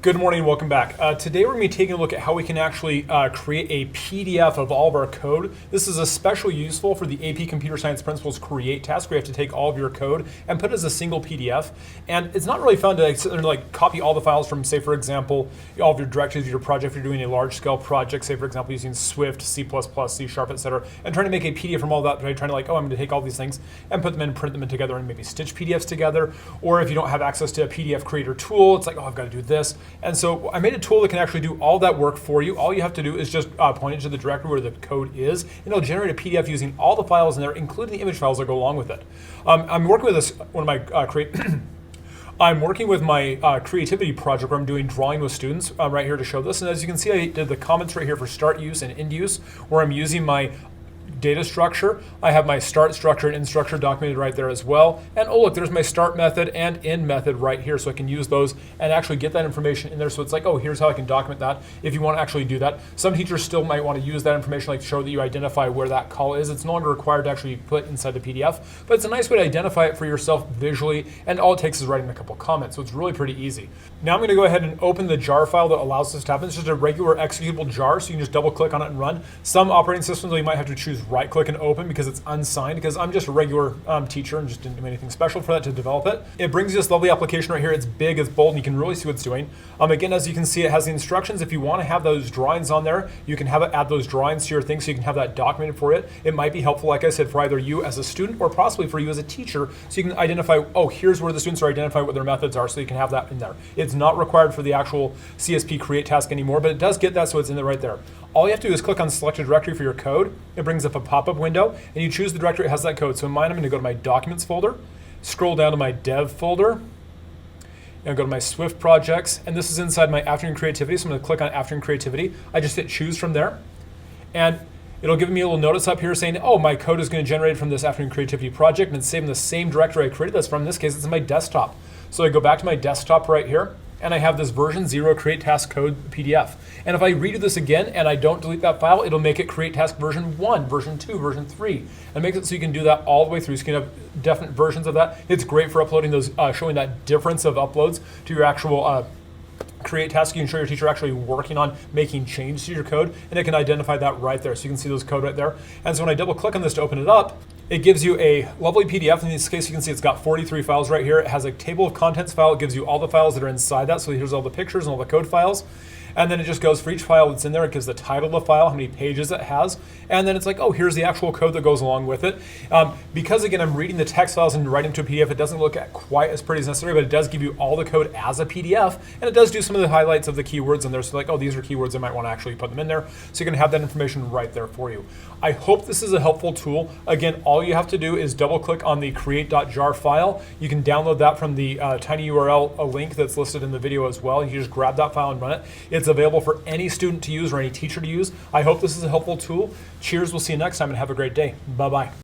Good morning, welcome back. Today we're going to be taking a look at how we can actually create a PDF of all of our code. This is especially useful for the AP Computer Science Principles Create Task, where you have to take all of your code and put it as a single PDF. And it's not really fun to sit there and copy all the files from, say, for example, all of your directives, your project, if you're doing a large scale project, say, for example, using Swift, C++, C#, etc., and trying to make a PDF from all that, right? Trying to I'm going to take all these things and put them in, print them in together, and maybe stitch PDFs together. Or if you don't have access to a PDF creator tool, it's like, oh, I've got to do this. And so I made a tool that can actually do all that work for you. All you have to do is just point it to the directory where the code is, and it'll generate a PDF using all the files in there, including the image files that go along with it. I'm working with I'm working with my creativity project where I'm doing drawing with students right here to show this. And as you can see, I did the comments right here for start use and end use, where I'm using my data structure. I have my start structure and end structure documented right there as well. And oh look, there's my start method and end method right here. So I can use those and actually get that information in there. So it's like, oh, here's how I can document that if you want to actually do that. Some teachers still might want to use that information, to show that you identify where that call is. It's no longer required to actually put inside the PDF, but it's a nice way to identify it for yourself visually. And all it takes is writing a couple comments. So it's really pretty easy. Now I'm going to go ahead and open the jar file that allows this to happen. It's just a regular executable jar. So you can just double click on it and run. Some operating systems, you might have to choose right click and open because it's unsigned, because I'm just a regular teacher and just didn't do anything special for that to develop it. It brings you this lovely application right here. It's big, it's bold, and you can really see what it's doing. Again, as you can see, it has the instructions. If you want to have those drawings on there, you can have it add those drawings to your thing so you can have that documented for it. It might be helpful, like I said, for either you as a student or possibly for you as a teacher, so you can identify, oh, here's where the students are, identify what their methods are, so you can have that in there. It's not required for the actual CSP Create Task anymore, but it does get that, so it's in there right there. All you have to do is click on select a directory for your code. It brings up a pop-up window, and you choose the directory that has that code. So in mine, I'm going to go to my documents folder, scroll down to my dev folder, and go to my Swift projects. And this is inside my afternoon creativity. So I'm going to click on afternoon creativity. I just hit choose from there, and it'll give me a little notice up here saying, oh, my code is going to generate from this afternoon creativity project, and it's saving the same directory I created this from. In this case, it's in my desktop. So I go back to my desktop right here, and I have this version 0 create task code PDF. And if I redo this again and I don't delete that file, it'll make it create task version 1, version 2, version 3. And makes it so you can do that all the way through. So you can have definite versions of that. It's great for uploading those, showing that difference of uploads to your actual create task. You can show your teacher actually working on making changes to your code, and it can identify that right there. So you can see those code right there. And so when I double click on this to open it up, it gives you a lovely PDF. In this case, you can see it's got 43 files right here. It has a table of contents file. It gives you all the files that are inside that. So here's all the pictures and all the code files. And then it just goes for each file that's in there. It gives the title of the file, how many pages it has. And then it's like, oh, here's the actual code that goes along with it. Because again, I'm reading the text files and writing to a PDF, it doesn't look quite as pretty as necessary, but it does give you all the code as a PDF. And it does do some of the highlights of the keywords in there. So oh, these are keywords, I might want to actually put them in there. So you can have that information right there for you. I hope this is a helpful tool. Again, all you have to do is double click on the create.jar file. You can download that from the tiny URL, a link that's listed in the video as well. You can just grab that file and run it. It's available for any student to use or any teacher to use. I hope this is a helpful tool. Cheers, we'll see you next time, and have a great day. Bye-bye.